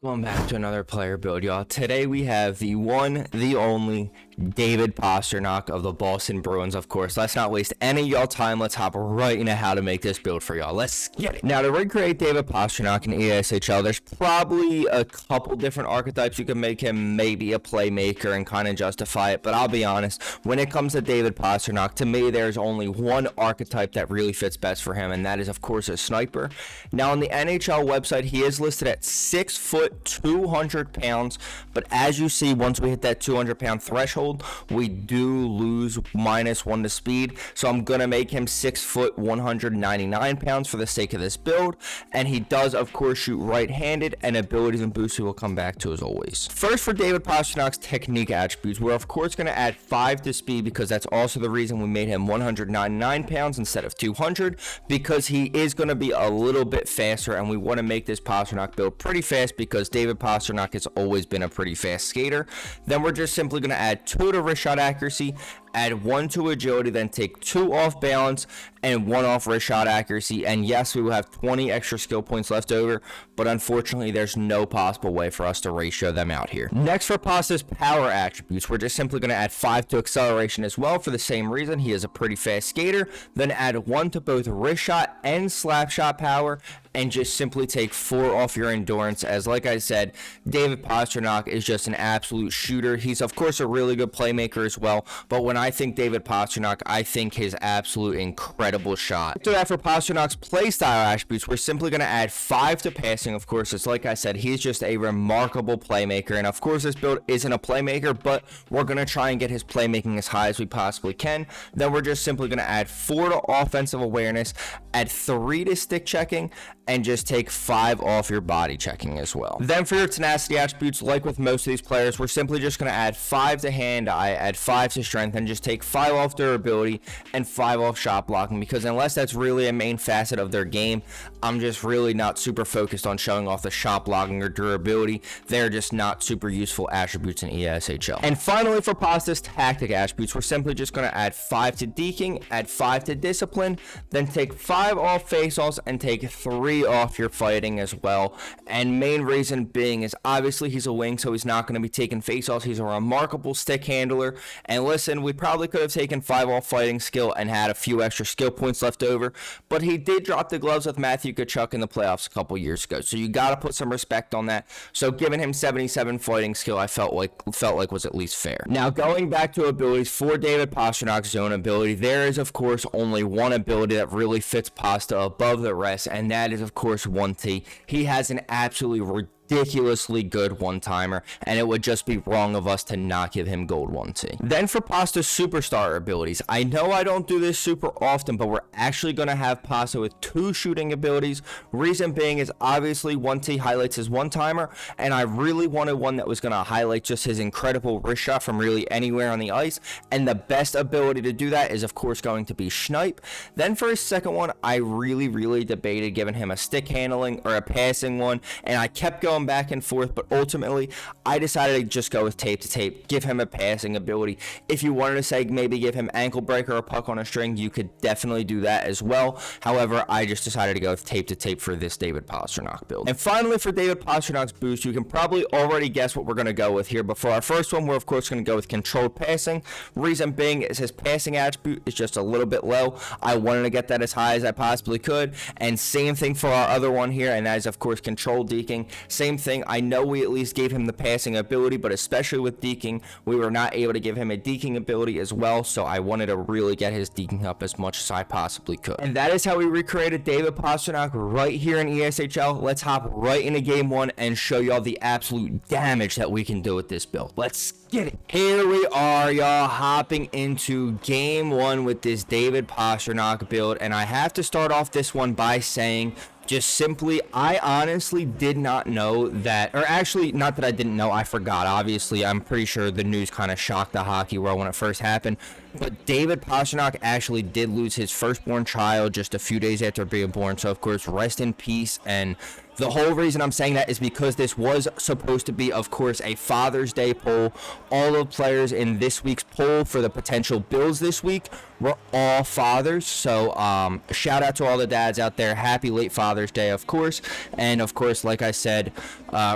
Going back to another player build, y'all. Today we have the one, the only David Pastrnak of the Boston Bruins, of course. Let's not waste any of y'all time. Let's hop right into how to make this build for y'all. Let's get it. Now, to recreate David Pastrnak in ESHL, there's probably a couple different archetypes you can make him, maybe a playmaker, and kind of justify it. But I'll be honest, when it comes to David Pastrnak, to me, there's only one archetype that really fits best for him, and that is, of course, a sniper. Now, on the NHL website, he is listed at 6 foot 200 pounds, but as you see, once we hit that 200-pound threshold, we do lose -1 to speed. So I'm gonna make him 6 foot 199 pounds for the sake of this build, and he does of course shoot right-handed, and abilities and boosts we will come back to as always. First, for David Pastrnak's technique attributes, we're of course gonna add 5 to speed, because that's also the reason we made him 199 pounds instead of 200, because he is gonna be a little bit faster, and we want to make this Pastrnak build pretty fast because David Pastrnak has always been a pretty fast skater. Then we're just simply going to add 2 to wrist shot accuracy, add 1 to agility, then take 2 off balance and 1 off wrist shot accuracy. And yes, we will have 20 extra skill points left over, but unfortunately there's no possible way for us to ratio them out here. Next, for Pasta's power attributes, we're just simply going to add 5 to acceleration as well, for the same reason. He is a pretty fast skater. Then add 1 to both wrist shot and slap shot power, and just simply take 4 off your endurance, as like I said, David Pastrnak is just an absolute shooter. He's of course a really good playmaker as well, but when I think David Pastrnak, I think his absolute incredible shot. After that, for Pasternak's playstyle attributes, we're simply going to add 5 to passing. Of course, it's like I said, he's just a remarkable playmaker, and of course this build isn't a playmaker, but we're going to try and get his playmaking as high as we possibly can. Then we're just simply going to add 4 to offensive awareness, add 3 to stick checking, and just take 5 off your body checking as well. Then for your tenacity attributes, like with most of these players, we're simply just going to add 5 to hand-eye, add 5 to strength, and just take 5 off durability and 5 off shot blocking, because unless that's really a main facet of their game, I'm just really not super focused on showing off the shot blocking or durability. They're just not super useful attributes in ESHL. And finally, for Pasta's tactic attributes, we're simply just going to add 5 to deking, add 5 to discipline, then take 5 off face-offs and take 3 off your fighting as well. And main reason being is obviously he's a wing, so he's not going to be taking face-offs. He's a remarkable stick handler, and listen, we probably could have taken 5 off fighting skill and had a few extra skill points left over, but he did drop the gloves with Matthew Tkachuk in the playoffs a couple years ago, so you got to put some respect on that. So giving him 77 fighting skill, I felt like was at least fair. Now, going back to abilities, for David Pasternak's zone ability, there is of course only one ability that really fits Pasta above the rest, and that is of course 1T. He has an absolutely ridiculously good one-timer, and it would just be wrong of us to not give him gold 1T. Then for Pasta's superstar abilities, I know I don't do this super often, but we're actually going to have Pasta with 2 shooting abilities. Reason being is obviously 1T highlights his one-timer, and I really wanted one that was going to highlight just his incredible wrist shot from really anywhere on the ice, and the best ability to do that is of course going to be Snipe. Then for his second one, I really debated giving him a stick handling or a passing one, and I kept going back and forth, but ultimately I decided to just go with tape to tape, give him a passing ability. If you wanted to say maybe give him ankle break or a puck on a string, you could definitely do that as well. However, I just decided to go with tape to tape for this David Pastrnak build. And finally, for David Pasternak's boost, you can probably already guess what we're going to go with here, but for our first one, we're of course going to go with controlled passing. Reason being is his passing attribute is just a little bit low. I wanted to get that as high as I possibly could, and same thing for our other one here, and that is of course controlled deking. Same thing, I know we at least gave him the passing ability, but especially with deking, we were not able to give him a deking ability as well, so I wanted to really get his deking up as much as I possibly could. And that is how we recreated David Pastrnak right here in ESHL. Let's hop right into game 1 and show y'all the absolute damage that we can do with this build. Let's get it. Here we are, y'all, hopping into game 1 with this David Pastrnak build, and I have to start off this one by saying, just simply, I honestly did not know that, or actually, not that I didn't know, I forgot. Obviously, I'm pretty sure the news kind of shocked the hockey world when it first happened, but David Pastrnak actually did lose his firstborn child just a few days after being born, so of course, rest in peace, and The whole reason I'm saying that is because this was supposed to be, of course, a Father's Day poll. All of players in this week's poll for the potential builds this week were all fathers. So shout out to all the dads out there. Happy late Father's Day, of course. And, of course, like I said,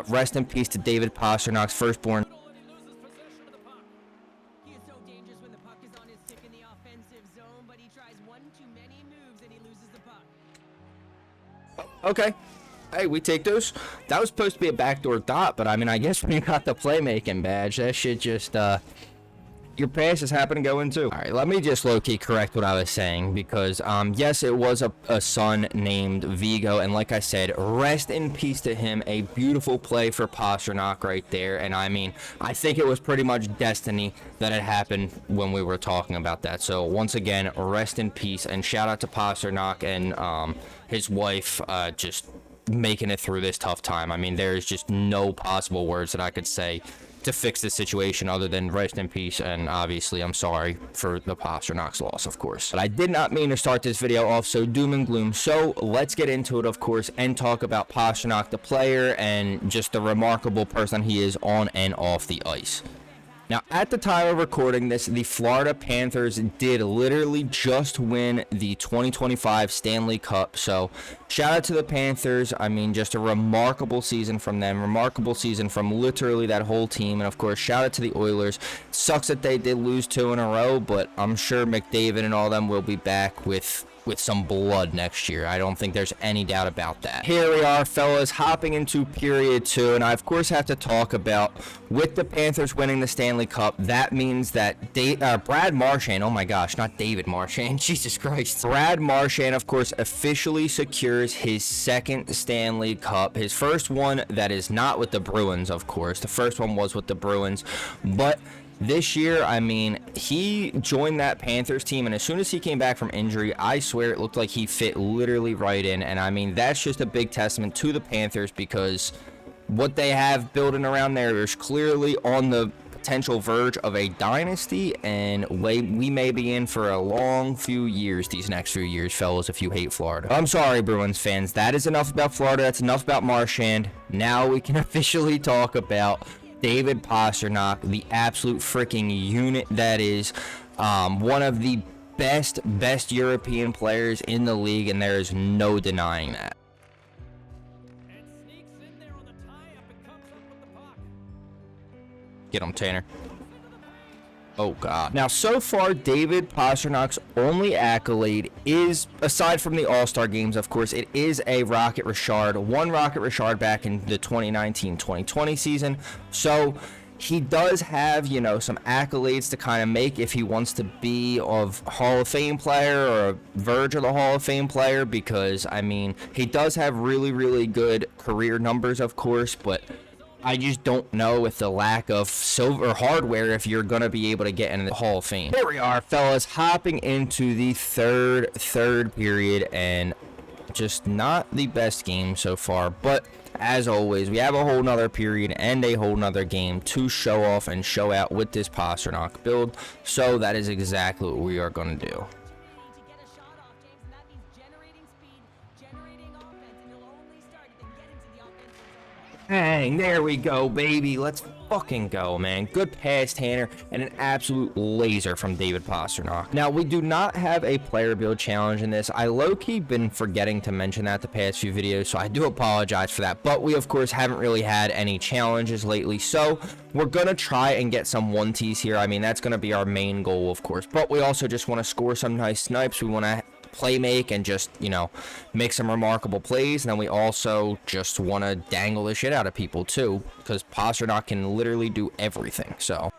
rest in peace to David Pasternak's firstborn. Okay. Hey, we take those. That was supposed to be a backdoor dot, but I mean, I guess when you got the playmaking badge, that shit just, your passes happen to go in too. All right, let me just low-key correct what I was saying, because, yes, it was a son named Vigo, and like I said, rest in peace to him. A beautiful play for Pastrnak right there, and I mean, I think it was pretty much destiny that it happened when we were talking about that. So, once again, rest in peace, and shout out to Pastrnak and, his wife, just making it through this tough time. I mean, there's just no possible words that I could say to fix this situation other than rest in peace, and obviously I'm sorry for the Pasternak's loss, of course. But I did not mean to start this video off so doom and gloom, so let's get into it, of course, and talk about Pastrnak, the player, and just the remarkable person he is on and off the ice. Now, at the time of recording this, the Florida Panthers did literally just win the 2025 Stanley Cup. So, shout out to the Panthers. I mean, just a remarkable season from them. Remarkable season from literally that whole team. And, of course, shout out to the Oilers. Sucks that they did lose 2 in a row, but I'm sure McDavid and all them will be back with some blood next year. I don't think there's any doubt about that. Here we are, fellas, hopping into period 2, and I of course have to talk about, with the Panthers winning the Stanley Cup, that means that Brad Marchand, oh my gosh, not David Marchand, Jesus Christ. Brad Marchand, of course, officially secures his 2nd Stanley Cup, his first one that is not with the Bruins, of course. The first one was with the Bruins, but this year, I mean, he joined that Panthers team, and as soon as he came back from injury, I swear it looked like he fit literally right in. And I mean, that's just a big testament to the Panthers, because what they have building around there is clearly on the potential verge of a dynasty, and we may be in for a long few years, these next few years, fellas, if you hate Florida. I'm sorry, Bruins fans. That is enough about Florida. That's enough about Marchand. Now we can officially talk about David Pastrnak, the absolute freaking unit that is, one of the best European players in the league, and there is no denying that. Get him, Tanner. Oh, God. Now, so far, David Pasternak's only accolade is, aside from the All-Star games, of course, it is a Rocket Richard. One Rocket Richard back in the 2019-2020 season. So, he does have, you know, some accolades to kind of make if he wants to be of Hall of Fame player or a verge of the Hall of Fame player, because, I mean, he does have really, really good career numbers, of course, but I just don't know, with the lack of silver hardware, if you're going to be able to get into the Hall of Fame. Here we are, fellas, hopping into the third period, and just not the best game so far. But as always, we have a whole nother period and a whole nother game to show off and show out with this Pastrnak build. So that is exactly what we are going to do. Bang, there we go, baby. Let's fucking go, man. Good pass, Tanner, and an absolute laser from David Pastrnak. Now, we do not have a player build challenge in this. I low-key been forgetting to mention that the past few videos, so I do apologize for that. But we, of course, haven't really had any challenges lately, so we're going to try and get some 1Ts here. I mean, that's going to be our main goal, of course. But we also just want to score some nice snipes. We want to play make and just, you know, make some remarkable plays. And then we also just want to dangle the shit out of people too, because Pastrnak can literally do everything. So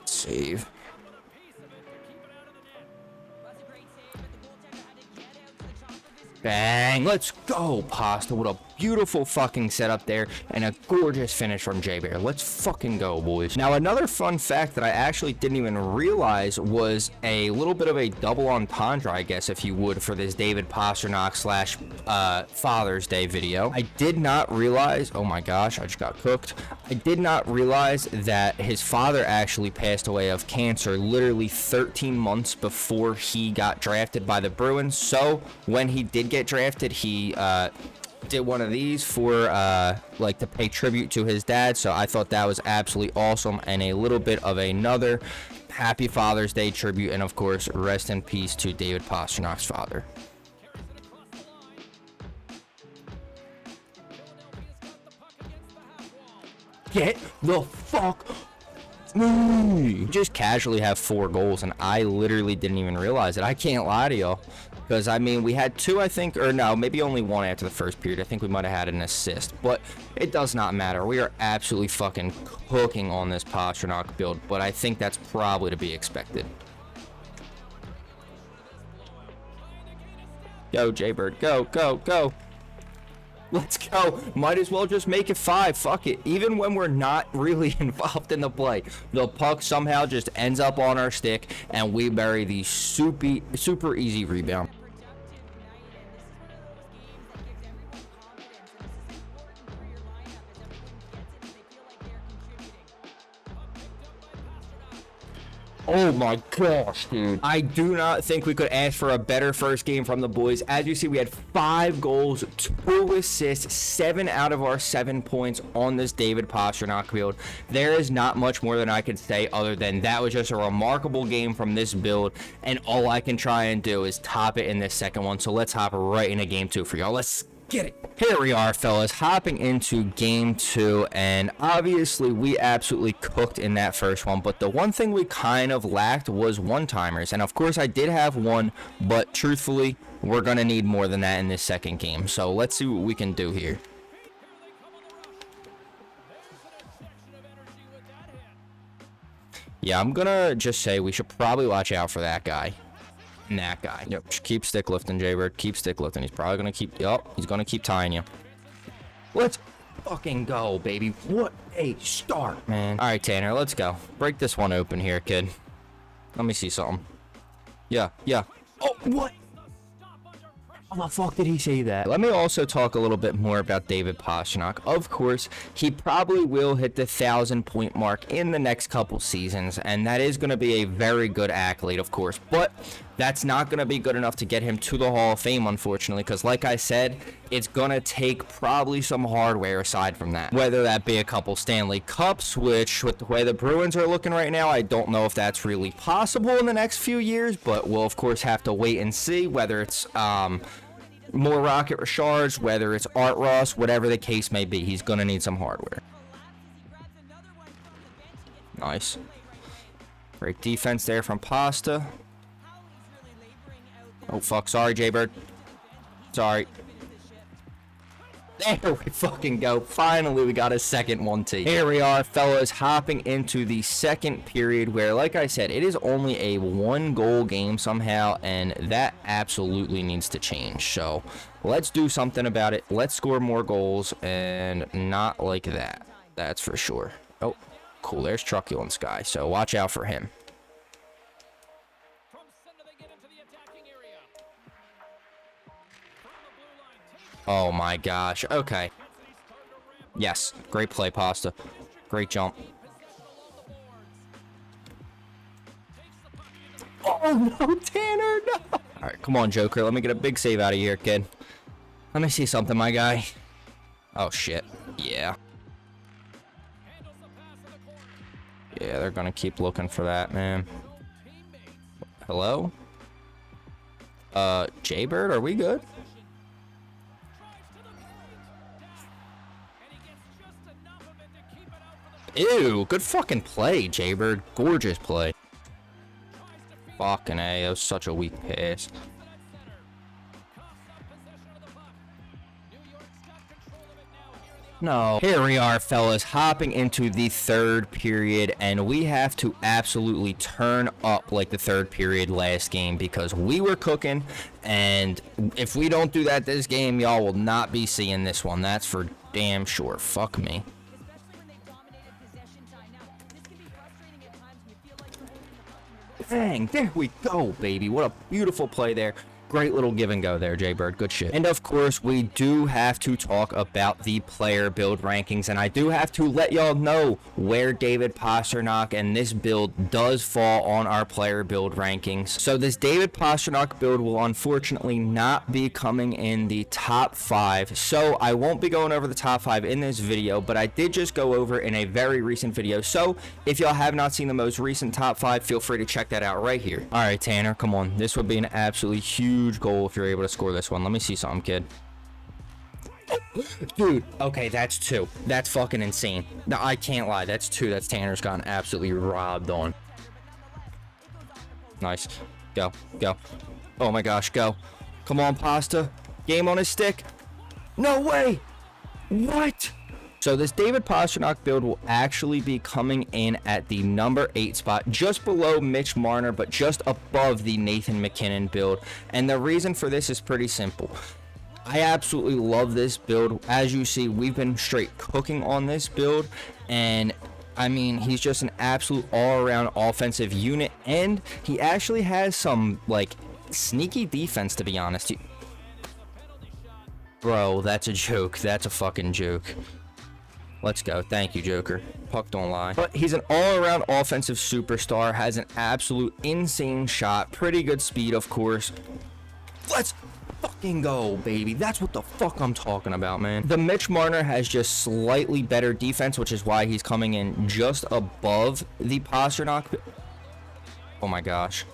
save. Bang, let's go, Pasta. What a beautiful fucking setup there, and a gorgeous finish from J-Bear. Let's fucking go, boys. Now, another fun fact that I actually didn't even realize was a little bit of a double entendre, I guess, if you would, for this David Pastrnak slash Father's Day video. I did not realize, oh my gosh, I just got cooked. I did not realize that his father actually passed away of cancer literally 13 months before he got drafted by the Bruins. So when he did get drafted, he did one of these for like to pay tribute to his dad. So I thought that was absolutely awesome, and a little bit of another happy Father's Day tribute, and of course rest in peace to David Pasternak's father. Get the fuck me. Just casually have 4 goals, and I literally didn't even realize it. I can't lie to y'all, because I mean, we had 2, I think, or no, maybe only 1 after the first period. I think we might have had an assist, but it does not matter. We are absolutely fucking cooking on this Pastrnak build, but I think that's probably to be expected. Go, Jaybird, go, go, go. Let's go. Might as well just make it 5. Fuck it. Even when we're not really involved in the play, the puck somehow just ends up on our stick, and we bury the super easy rebound. Oh my gosh, dude. I do not think we could ask for a better first game from the boys. As you see, we had 5 goals, 2 assists, 7 out of our 7 points on this David Pastrnak build. There is not much more than I can say other than that was just a remarkable game from this build, and all I can try and do is top it in this second one. So let's hop right into game 2 for y'all. Let's get it. Here we are, fellas, hopping into game 2, and obviously we absolutely cooked in that first one, but the one thing we kind of lacked was one-timers, and of course I did have one, but truthfully we're gonna need more than that in this second game. So let's see what we can do here. Yeah, I'm gonna just say we should probably watch out for that guy. That guy. Yep. Just keep stick lifting, Jaybird. Keep stick lifting. He's probably gonna keep. Yep. He's gonna keep tying you. Let's fucking go, baby. What a start, man. All right, Tanner. Let's go. Break this one open here, kid. Let me see something. Yeah. Yeah. Oh, what? How the fuck did he say that? Let me also talk a little bit more about David Pastrnak. Of course, he probably will hit the 1,000-point mark in the next couple seasons, and that is going to be a very good accolade, of course. But that's not going to be good enough to get him to the Hall of Fame, unfortunately, because like I said, it's going to take probably some hardware aside from that. Whether that be a couple Stanley Cups, which with the way the Bruins are looking right now, I don't know if that's really possible in the next few years, but we'll of course have to wait and see whether it's more Rocket Richards, whether it's Art Ross, whatever the case may be. He's going to need some hardware. Nice. Great defense there from Pasta. Oh, fuck. Sorry, Jaybird. Sorry. There we fucking go. Finally, we got a second 1T. Here we are, fellas, hopping into the second period where, like I said, it is only a 1-goal game somehow, and that absolutely needs to change. So let's do something about it. Let's score more goals, and not like that. That's for sure. Oh, cool. There's Truculent Sky, so watch out for him. Oh my gosh. Okay. Yes. Great play, Pasta. Great jump. Oh no, Tanner, no! Alright, come on, Joker. Let me get a big save out of here, kid. Let me see something, my guy. Oh shit. Yeah. Yeah, they're gonna keep looking for that, man. Hello? Jaybird, are we good? Ew, good fucking play, Jaybird. Gorgeous play. Fucking A, that was such a weak pass. No. Here we are, fellas, hopping into the third period, and we have to absolutely turn up like the third period last game because we were cooking, and if we don't do that this game, y'all will not be seeing this one. That's for damn sure. Fuck me. Bang, there we go, baby. What a beautiful play there. Great little give and go there, Jay-Bird. Good shit. And of course, we do have to talk about the player build rankings, and I do have to let y'all know where David Pastrnak and this build does fall on our player build rankings. So this David Pastrnak build will unfortunately not be coming in the top 5, so I won't be going over the top 5 in this video, but I did just go over in a very recent video. So if y'all have not seen the most recent top 5, feel free to check that out right here. All right, Tanner, come on. This would be an absolutely huge goal if you're able to score this one. Let me see something, kid. Dude, okay, that's 2. That's fucking insane. No, I can't lie. That's 2. That's Tanner's gotten absolutely robbed on. Nice. Go. Go. Oh my gosh, go. Come on, Pasta. Game on his stick. No way. What? So this David Pastrnak build will actually be coming in at the number 8 spot, just below Mitch Marner, but just above the Nathan McKinnon build. And the reason for this is pretty simple. I absolutely love this build. As you see, we've been straight cooking on this build, and I mean, he's just an absolute all-around offensive unit, and he actually has some like sneaky defense, to be honest. Bro, that's a joke. That's a fucking joke. Let's go. Thank you, Joker. Puck don't lie. But he's an all-around offensive superstar, has an absolute insane shot, pretty good speed, of course. Let's fucking go, baby. That's what the fuck I'm talking about, man. The Mitch Marner has just slightly better defense, which is why he's coming in just above the Pastrnak. Oh my gosh.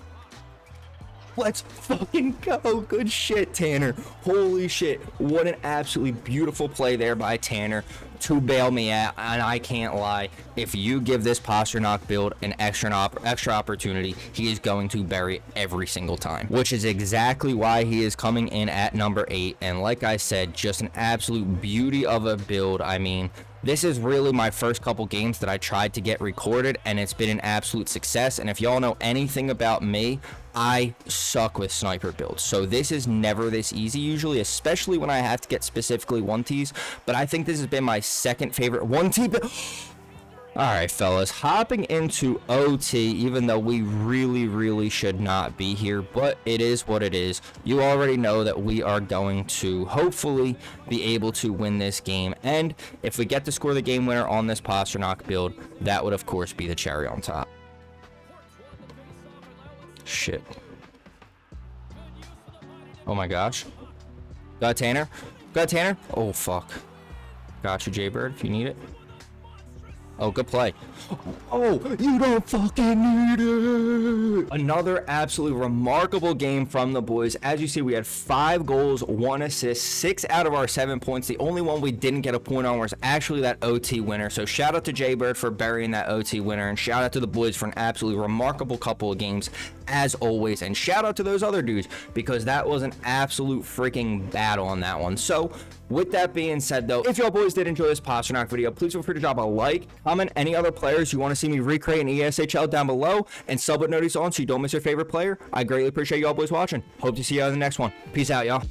Let's fucking go. Good shit, Tanner. Holy shit. What an absolutely beautiful play there by Tanner to bail me out. And I can't lie, if you give this Pastrnak build an extra opportunity, he is going to bury it every single time, which is exactly why he is coming in at number 8. And like I said, just an absolute beauty of a build. I mean, this is really my first couple games that I tried to get recorded, and it's been an absolute success. And if y'all know anything about me, I suck with sniper builds, so this is never this easy usually, especially when I have to get specifically 1Ts, but I think this has been my second favorite 1T build. Alright, fellas, hopping into OT, even though we really should not be here, but it is what it is. You already know that we are going to hopefully be able to win this game, and if we get to score the game winner on this Pastrnak build, that would of course be the cherry on top. Shit. Oh my gosh. Got Tanner. Got Tanner. Oh fuck. Got you, Jay-Bird, if you need it. Oh, good play. Oh, you don't fucking need it. Another absolutely remarkable game from the boys. As you see, we had 5 goals, 1 assist, 6 out of our 7 points. The only one we didn't get a point on was actually that OT winner. So shout out to Jay-Bird for burying that OT winner, and shout out to the boys for an absolutely remarkable couple of games, as always. And shout out to those other dudes, because that was an absolute freaking battle on that one. So with that being said, though, if y'all boys did enjoy this Pastrnak video, please feel free to drop a like, comment any other players you want to see me recreate in ESHL down below, and sub with notice on so you don't miss your favorite player. I greatly appreciate y'all boys watching. Hope to see you on the next one. Peace out, y'all.